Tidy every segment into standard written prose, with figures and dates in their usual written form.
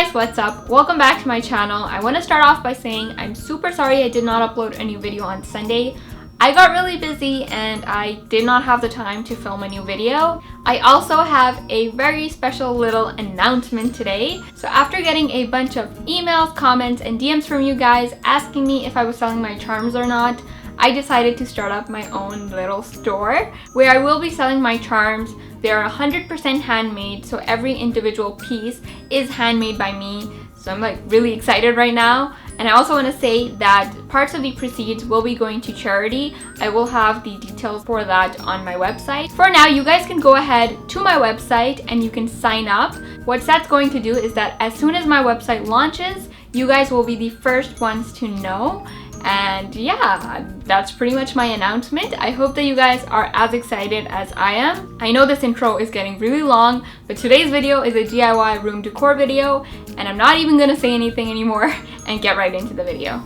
guys, what's up? Welcome back to my channel. I want to start off by saying I'm super sorry I did not upload a new video on Sunday. I got really busy and I did not have the time to film a new video. I also have a very special little announcement today. So after getting a bunch of emails, comments, and DMs from you guys asking me if I was selling my charms or not, I decided to start up my own little store where I will be selling my charms. They are 100% handmade, so every individual piece is handmade by me. So I'm like really excited right now. And I also want to say that parts of the proceeds will be going to charity. I will have the details for that on my website. For now, you guys can go ahead to my website and you can sign up. What that's going to do is that as soon as my website launches, you guys will be the first ones to know. And yeah, that's pretty much my announcement. I hope that you guys are as excited as I am. I know this intro is getting really long, but today's video is a DIY room decor video, and I'm not even gonna say anything anymore and get right into the video.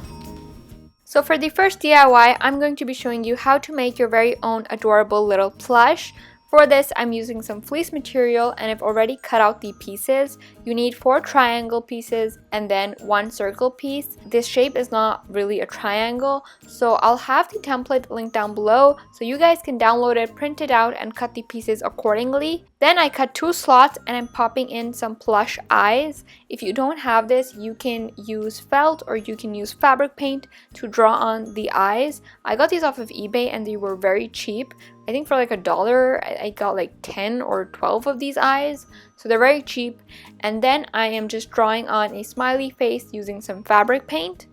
So for the first DIY, I'm going to be showing you how to make your very own adorable little plush. For this, I'm using some fleece material and I've already cut out the pieces. You need 4 triangle pieces and then 1 circle piece. This shape is not really a triangle, so I'll have the template linked down below so you guys can download it, print it out, and cut the pieces accordingly. Then I cut 2 slots and I'm popping in some plush eyes. If you don't have this, you can use felt or you can use fabric paint to draw on the eyes. I got these off of eBay and they were very cheap. I think for like $1, I got like 10 or 12 of these eyes. So they're very cheap. And then I am just drawing on a smiley face using some fabric paint.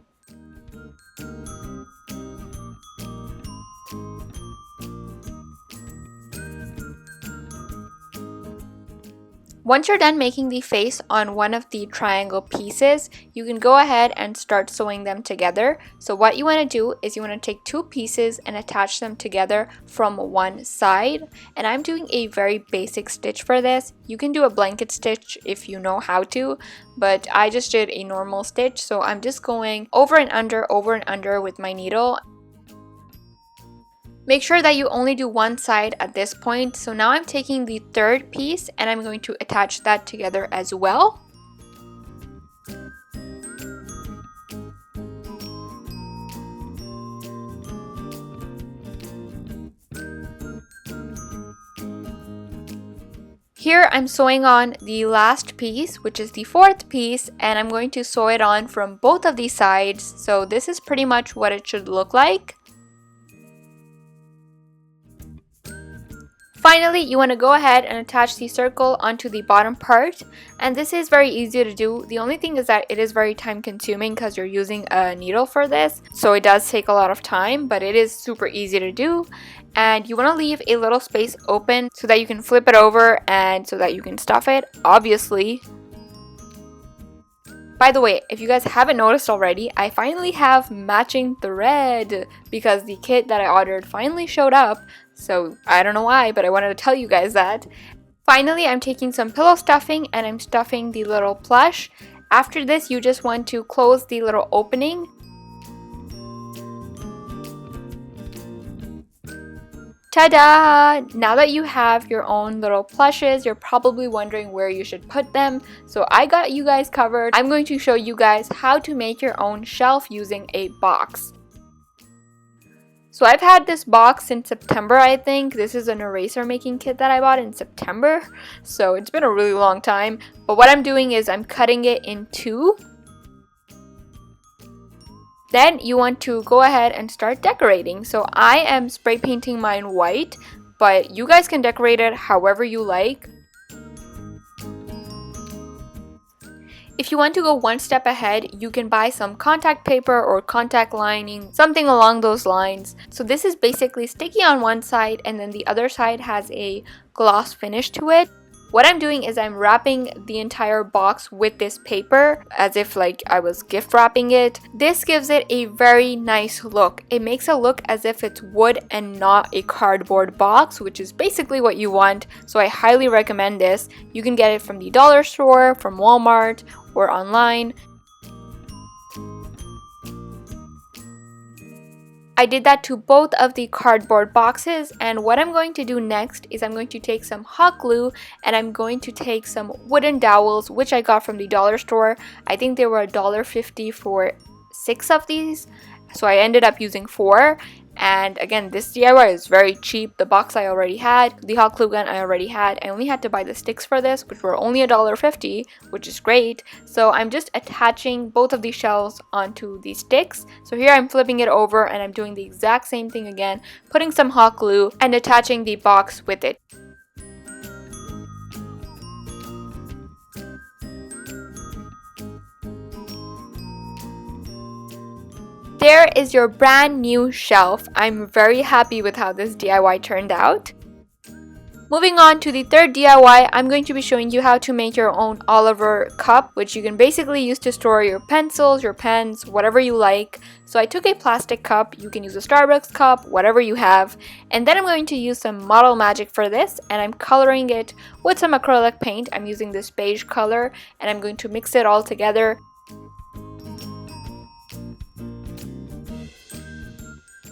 Once you're done making the face on one of the triangle pieces, you can go ahead and start sewing them together. So what you want to do is you want to take 2 pieces and attach them together from one side. And I'm doing a very basic stitch for this. You can do a blanket stitch if you know how to, but I just did a normal stitch. So I'm just going over and under with my needle. Make sure that you only do one side at this point. So now I'm taking the 3rd piece and I'm going to attach that together as well. Here I'm sewing on the last piece, which is the 4th piece, and I'm going to sew it on from both of these sides. So this is pretty much what it should look like. Finally, you want to go ahead and attach the circle onto the bottom part, and this is very easy to do. The only thing is that it is very time consuming because you're using a needle for this, so it does take a lot of time, but it is super easy to do. And you want to leave a little space open so that you can flip it over and so that you can stuff it, obviously. By the way, if you guys haven't noticed already, I finally have matching thread because the kit that I ordered finally showed up. So I don't know why, but I wanted to tell you guys that. Finally, I'm taking some pillow stuffing and I'm stuffing the little plush. After this, you just want to close the little opening. Ta-da! Now that you have your own little plushes, you're probably wondering where you should put them. So I got you guys covered. I'm going to show you guys how to make your own shelf using a box. So I've had this box since September, I think. This is an eraser making kit that I bought in September. So it's been a really long time. But what I'm doing is I'm cutting it in 2. Then you want to go ahead and start decorating. So I am spray painting mine white, but you guys can decorate it however you like. If you want to go one step ahead, you can buy some contact paper or contact lining, something along those lines. So this is basically sticky on one side and then the other side has a gloss finish to it. What I'm doing is I'm wrapping the entire box with this paper as if like I was gift wrapping it. This gives it a very nice look. It makes it look as if it's wood and not a cardboard box, which is basically what you want. So I highly recommend this. You can get it from the dollar store, from Walmart, or online. I did that to both of the cardboard boxes, and what I'm going to do next is I'm going to take some hot glue and I'm going to take some wooden dowels, which I got from the dollar store. I think they were $1.50 for 6 of these, so I ended up using 4. And again, this DIY is very cheap. The box I already had, the hot glue gun I already had. I only had to buy the sticks for this, which were only $1.50, which is great. So I'm just attaching both of these shells onto these sticks. So here I'm flipping it over and I'm doing the exact same thing again, putting some hot glue and attaching the box with it. There is your brand new shelf. I'm very happy with how this DIY turned out. Moving on to the third DIY, I'm going to be showing you how to make your own Oliver cup, which you can basically use to store your pencils, your pens, whatever you like. So I took a plastic cup, you can use a Starbucks cup, whatever you have, and then I'm going to use some Model Magic for this, and I'm coloring it with some acrylic paint. I'm using this beige color, and I'm going to mix it all together.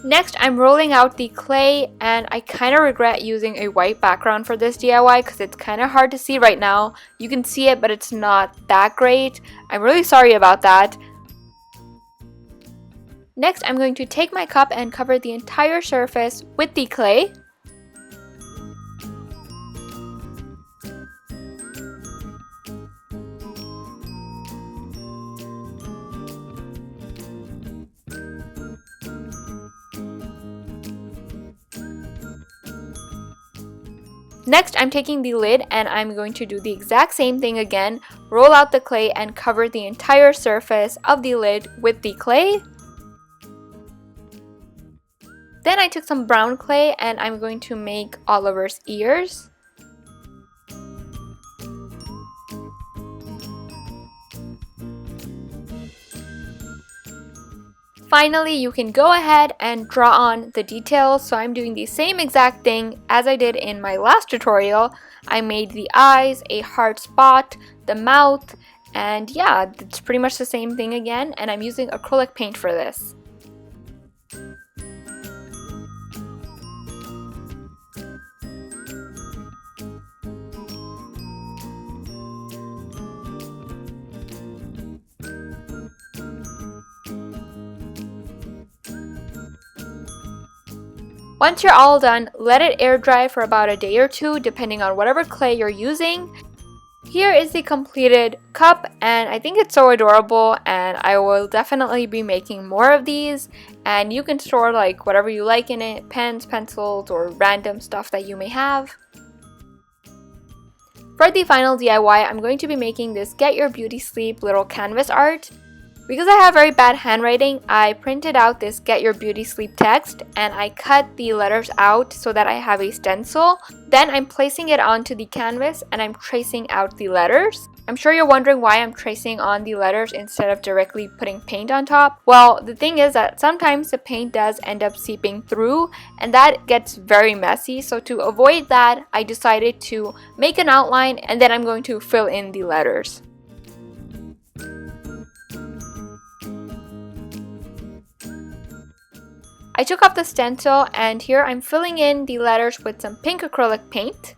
Next, I'm rolling out the clay, and I kind of regret using a white background for this DIY because it's kind of hard to see right now. You can see it, but it's not that great. I'm really sorry about that. Next, I'm going to take my cup and cover the entire surface with the clay. Next, I'm taking the lid and I'm going to do the exact same thing again. Roll out the clay and cover the entire surface of the lid with the clay. Then I took some brown clay and I'm going to make Oliver's ears. Finally, you can go ahead and draw on the details. So I'm doing the same exact thing as I did in my last tutorial. I made the eyes, a heart spot, the mouth, and yeah, it's pretty much the same thing again, and I'm using acrylic paint for this. Once you're all done, let it air dry for about a day or 2 depending on whatever clay you're using. Here is the completed cup, and I think it's so adorable, and I will definitely be making more of these, and you can store like whatever you like in it, pens, pencils, or random stuff that you may have. For the final DIY, I'm going to be making this Get Your Beauty Sleep little canvas art. Because I have very bad handwriting, I printed out this Get Your Beauty Sleep text and I cut the letters out so that I have a stencil. Then I'm placing it onto the canvas and I'm tracing out the letters. I'm sure you're wondering why I'm tracing on the letters instead of directly putting paint on top. Well, the thing is that sometimes the paint does end up seeping through and that gets very messy. So to avoid that, I decided to make an outline and then I'm going to fill in the letters. I took off the stencil and here I'm filling in the letters with some pink acrylic paint.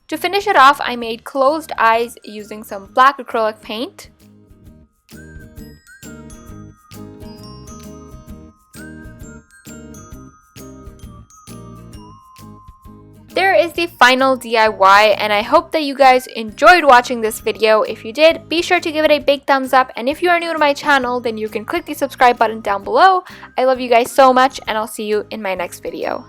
To finish it off, I made closed eyes using some black acrylic paint. There is the final DIY, and I hope that you guys enjoyed watching this video. If you did, be sure to give it a big thumbs up, and if you are new to my channel, then you can click the subscribe button down below. I love you guys so much, and I'll see you in my next video.